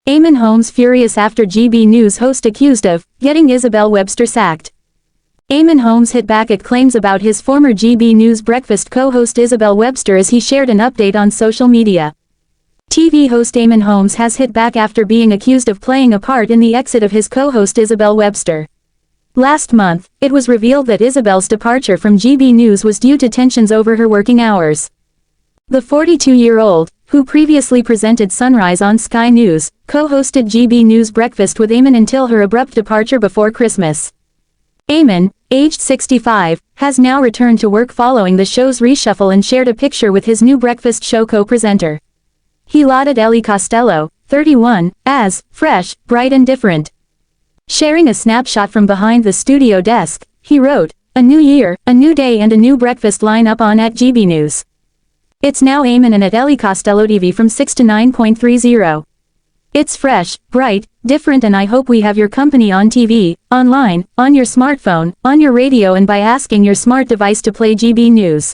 Eamonn Holmes furious after GB News host accused of getting Isabel Webster sacked. Eamonn Holmes hit back at claims about his former GB News breakfast co-host Isabel Webster as he shared an update on social media. TV host Eamonn Holmes has hit back after being accused of playing a part in the exit of his co-host Isabel Webster. Last month, it was revealed that Isabel's departure from GB News was due to tensions over her working hours. The 42-year-old, who previously presented Sunrise on Sky News, co-hosted GB News Breakfast with Eamonn until her abrupt departure before Christmas. Eamonn, aged 65, has now returned to work following the show's reshuffle and shared a picture with his new breakfast show co-presenter. He lauded Ellie Costello, 31, as fresh, bright and different. Sharing a snapshot from behind the studio desk, he wrote, "A new year, a new day and a new breakfast lineup on at GB News. It's now Eamonn and at Ellie Costello TV from 6 to 9:30. It's fresh, bright, different and I hope we have your company on TV, online, on your smartphone, on your radio and by asking your smart device to play GB News.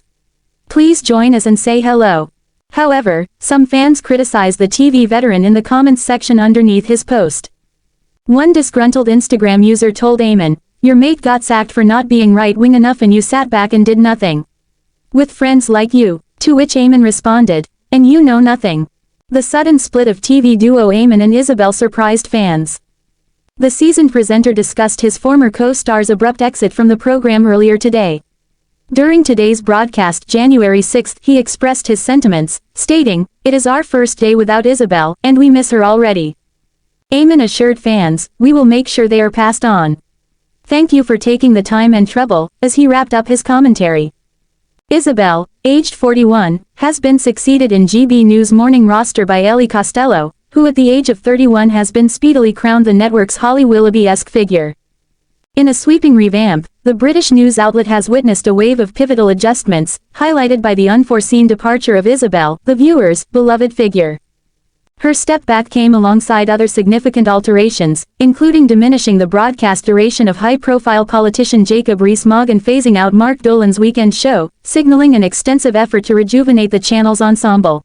Please join us and say hello." However, some fans criticized the TV veteran in the comments section underneath his post. One disgruntled Instagram user told Eamonn, "Your mate got sacked for not being right-wing enough and you sat back and did nothing. With friends like you." To which Eamonn responded, "And you know nothing." The sudden split of TV duo Eamonn and Isabel surprised fans. The seasoned presenter discussed his former co-star's abrupt exit from the program earlier today. During today's broadcast January 6, he expressed his sentiments, stating, "It is our first day without Isabel, and we miss her already." Eamonn assured fans, "We will make sure they are passed on. Thank you for taking the time and trouble," as he wrapped up his commentary. Isabel, aged 41, has been succeeded in GB News morning roster by Ellie Costello, who at the age of 31 has been speedily crowned the network's Holly Willoughby-esque figure. In a sweeping revamp, the British news outlet has witnessed a wave of pivotal adjustments, highlighted by the unforeseen departure of Isabel, the viewer's beloved figure. Her step back came alongside other significant alterations, including diminishing the broadcast duration of high-profile politician Jacob Rees-Mogg and phasing out Mark Dolan's weekend show, signaling an extensive effort to rejuvenate the channel's ensemble.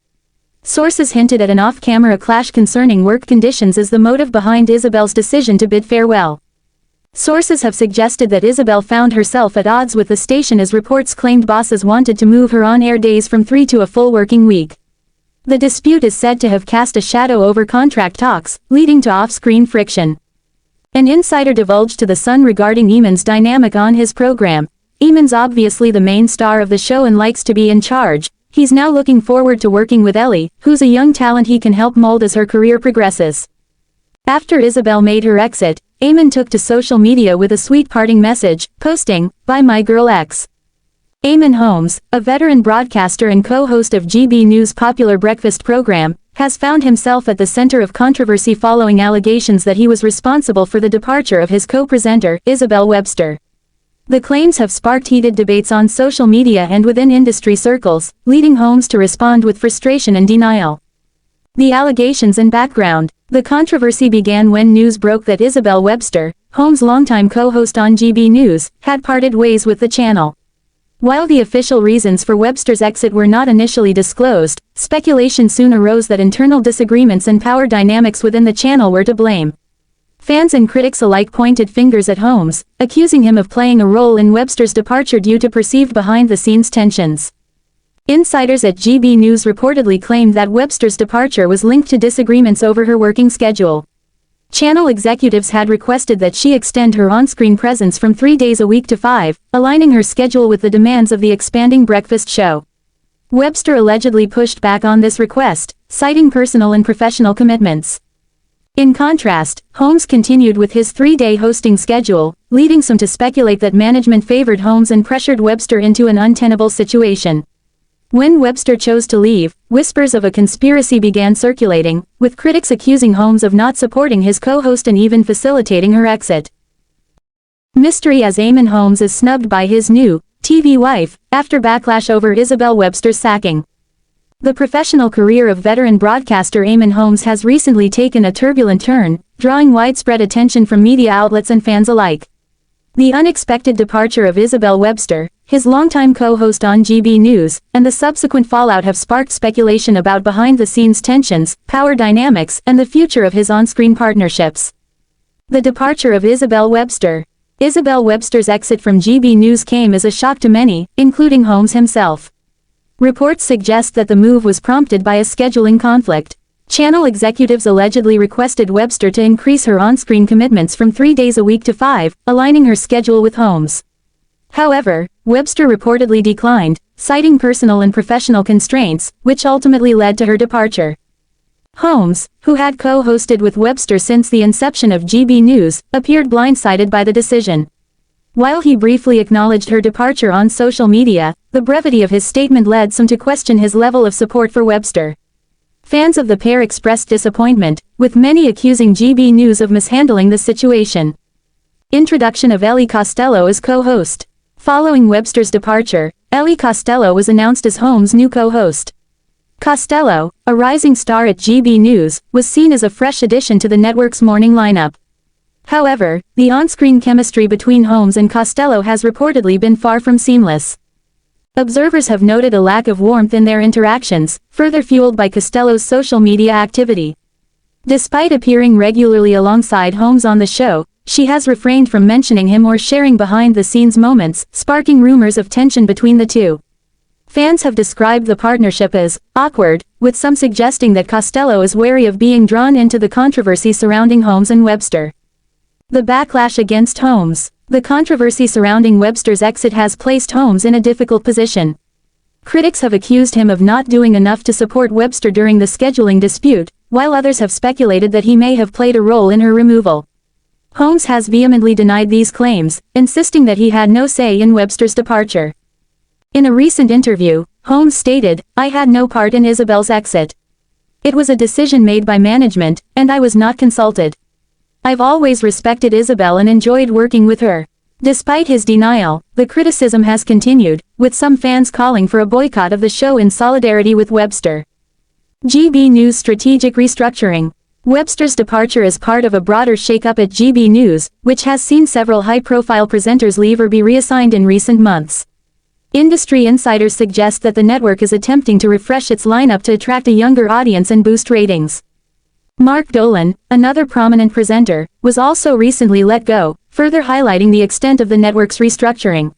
Sources hinted at an off-camera clash concerning work conditions as the motive behind Isabel's decision to bid farewell. Sources have suggested that Isabel found herself at odds with the station as reports claimed bosses wanted to move her on-air days from 3 to a full working week. The dispute is said to have cast a shadow over contract talks, leading to off-screen friction. An insider divulged to The Sun regarding Eamonn's dynamic on his program. Eamonn's obviously the main star of the show and likes to be in charge. He's now looking forward to working with Ellie, who's a young talent he can help mold as her career progresses. After Isabel made her exit, Eamonn took to social media with a sweet parting message, posting, "Bye my girl X." Eamonn Holmes, a veteran broadcaster and co-host of GB News' popular breakfast program, has found himself at the center of controversy following allegations that he was responsible for the departure of his co-presenter, Isabel Webster. The claims have sparked heated debates on social media and within industry circles, leading Holmes to respond with frustration and denial. The allegations and background. The controversy began when news broke that Isabel Webster, Holmes' longtime co-host on GB News, had parted ways with the channel. While the official reasons for Webster's exit were not initially disclosed, speculation soon arose that internal disagreements and power dynamics within the channel were to blame. Fans and critics alike pointed fingers at Holmes, accusing him of playing a role in Webster's departure due to perceived behind-the-scenes tensions. Insiders at GB News reportedly claimed that Webster's departure was linked to disagreements over her working schedule. Channel executives had requested that she extend her on-screen presence from 3 days a week to 5, aligning her schedule with the demands of the expanding breakfast show. Webster allegedly pushed back on this request, citing personal and professional commitments. In contrast, Holmes continued with his 3-day hosting schedule, leading some to speculate that management favored Holmes and pressured Webster into an untenable situation. When Webster chose to leave, whispers of a conspiracy began circulating, with critics accusing Holmes of not supporting his co-host and even facilitating her exit. Mystery as Eamonn Holmes is snubbed by his new TV wife, after backlash over Isabel Webster's sacking. The professional career of veteran broadcaster Eamonn Holmes has recently taken a turbulent turn, drawing widespread attention from media outlets and fans alike. The unexpected departure of Isabel Webster, his longtime co-host on GB News, and the subsequent fallout have sparked speculation about behind-the-scenes tensions, power dynamics, and the future of his on-screen partnerships. The departure of Isabel Webster. Isabel Webster's exit from GB News came as a shock to many, including Holmes himself. Reports suggest that the move was prompted by a scheduling conflict. Channel executives allegedly requested Webster to increase her on-screen commitments from 3 days a week to 5, aligning her schedule with Holmes. However, Webster reportedly declined, citing personal and professional constraints, which ultimately led to her departure. Holmes, who had co-hosted with Webster since the inception of GB News, appeared blindsided by the decision. While he briefly acknowledged her departure on social media, the brevity of his statement led some to question his level of support for Webster. Fans of the pair expressed disappointment, with many accusing GB News of mishandling the situation. Introduction of Ellie Costello as co-host. Following Webster's departure, Ellie Costello was announced as Holmes' new co-host. Costello, a rising star at GB News, was seen as a fresh addition to the network's morning lineup. However, the on-screen chemistry between Holmes and Costello has reportedly been far from seamless. Observers have noted a lack of warmth in their interactions, further fueled by Costello's social media activity. Despite appearing regularly alongside Holmes on the show, she has refrained from mentioning him or sharing behind-the-scenes moments, sparking rumors of tension between the two. Fans have described the partnership as awkward, with some suggesting that Costello is wary of being drawn into the controversy surrounding Holmes and Webster. The backlash against Holmes. The controversy surrounding Webster's exit has placed Holmes in a difficult position. Critics have accused him of not doing enough to support Webster during the scheduling dispute, while others have speculated that he may have played a role in her removal. Holmes has vehemently denied these claims, insisting that he had no say in Webster's departure. In a recent interview, Holmes stated, "I had no part in Isabel's exit. It was a decision made by management, and I was not consulted. I've always respected Isabel and enjoyed working with her." Despite his denial, the criticism has continued, with some fans calling for a boycott of the show in solidarity with Webster. GB News strategic restructuring. Webster's departure is part of a broader shakeup at GB News, which has seen several high-profile presenters leave or be reassigned in recent months. Industry insiders suggest that the network is attempting to refresh its lineup to attract a younger audience and boost ratings. Mark Dolan, another prominent presenter, was also recently let go, further highlighting the extent of the network's restructuring.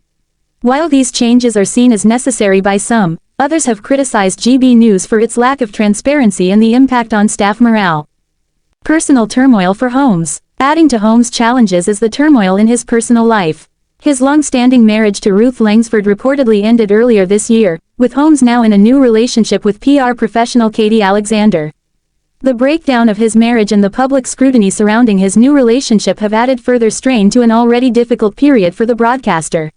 While these changes are seen as necessary by some, others have criticized GB News for its lack of transparency and the impact on staff morale. Personal turmoil for Holmes. Adding to Holmes' challenges is the turmoil in his personal life. His long-standing marriage to Ruth Langsford reportedly ended earlier this year, with Holmes now in a new relationship with PR professional Katie Alexander. The breakdown of his marriage and the public scrutiny surrounding his new relationship have added further strain to an already difficult period for the broadcaster.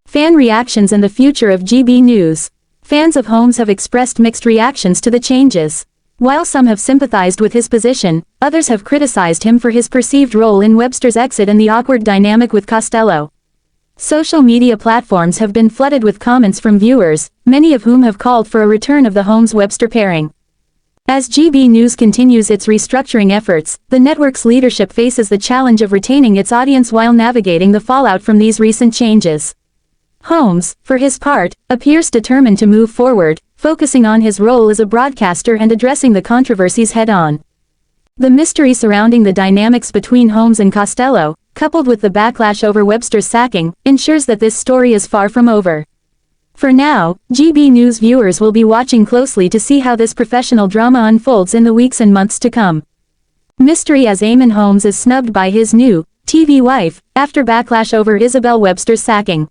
Fan reactions and the future of GB News. Fans of Holmes have expressed mixed reactions to the changes. While some have sympathized with his position, others have criticized him for his perceived role in Webster's exit and the awkward dynamic with Costello. Social media platforms have been flooded with comments from viewers, many of whom have called for a return of the Holmes-Webster pairing. As GB News continues its restructuring efforts, the network's leadership faces the challenge of retaining its audience while navigating the fallout from these recent changes. Holmes, for his part, appears determined to move forward, focusing on his role as a broadcaster and addressing the controversies head-on. The mystery surrounding the dynamics between Holmes and Costello, coupled with the backlash over Webster's sacking, ensures that this story is far from over. For now, GB News viewers will be watching closely to see how this professional drama unfolds in the weeks and months to come. Mystery as Eamonn Holmes is snubbed by his new TV wife, after backlash over Isabel Webster's sacking.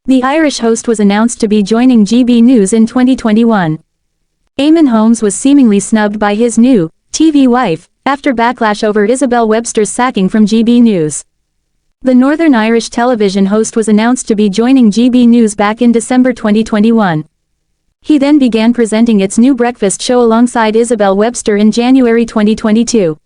The Irish host was announced to be joining GB News in 2021. Eamonn Holmes was seemingly snubbed by his new TV wife, after backlash over Isabel Webster's sacking from GB News. The Northern Irish television host was announced to be joining GB News back in December 2021. He then began presenting its new breakfast show alongside Isabel Webster in January 2022.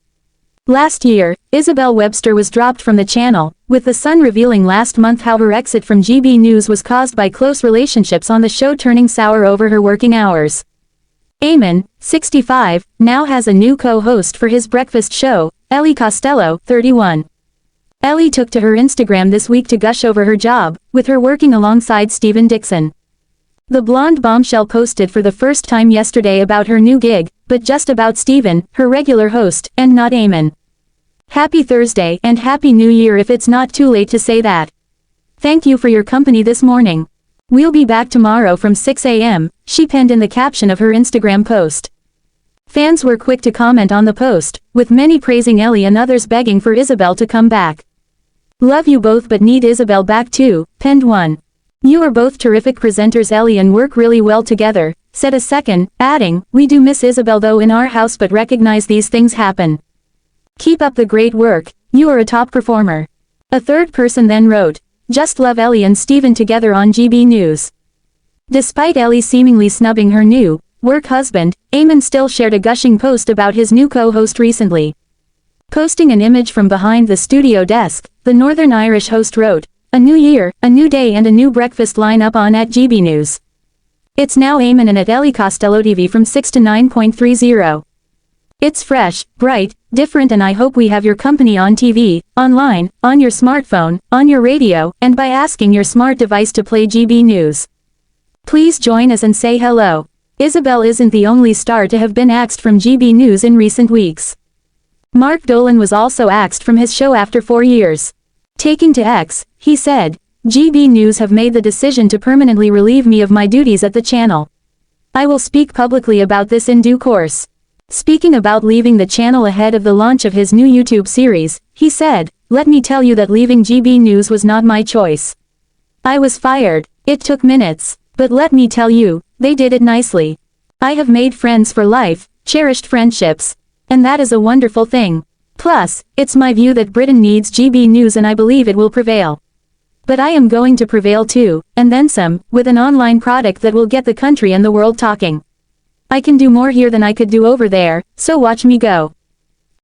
Last year, Isabel Webster was dropped from the channel, with The Sun revealing last month how her exit from GB News was caused by close relationships on the show turning sour over her working hours. Eamonn, 65, now has a new co-host for his breakfast show, Ellie Costello, 31. Ellie took to her Instagram this week to gush over her job, with her working alongside Steven Dixon. The blonde bombshell posted for the first time yesterday about her new gig, but just about Steven, her regular host, and not Eamonn. Happy Thursday and Happy New Year if it's not too late to say that. Thank you for your company this morning. We'll be back tomorrow from 6 a.m., she penned in the caption of her Instagram post. Fans were quick to comment on the post, with many praising Ellie and others begging for Isabel to come back. Love you both but need Isabel back too, penned one. You are both terrific presenters Ellie and work really well together, said a second, adding, we do miss Isabel though in our house but recognize these things happen. Keep up the great work, you are a top performer. A third person then wrote, just love Ellie and Steven together on GB News. Despite Ellie seemingly snubbing her new work husband, Eamonn still shared a gushing post about his new co-host recently. Posting an image from behind the studio desk, the Northern Irish host wrote, a new year, a new day and a new breakfast lineup on at GB News. It's now Eamonn and at Ellie Costello TV from 6 to 9.30. It's fresh, bright, different and I hope we have your company on TV, online, on your smartphone, on your radio, and by asking your smart device to play GB News. Please join us and say hello. Isabel isn't the only star to have been axed from GB News in recent weeks. Mark Dolan was also axed from his show after 4 years. Taking to X, he said, GB News have made the decision to permanently relieve me of my duties at the channel. I will speak publicly about this in due course. Speaking about leaving the channel ahead of the launch of his new YouTube series, he said, let me tell you that leaving GB News was not my choice. I was fired, it took minutes, but let me tell you, they did it nicely. I have made friends for life, cherished friendships. And that is a wonderful thing. Plus, it's my view that Britain needs GB News and I believe it will prevail. But I am going to prevail too, and then some, with an online product that will get the country and the world talking. I can do more here than I could do over there, so watch me go.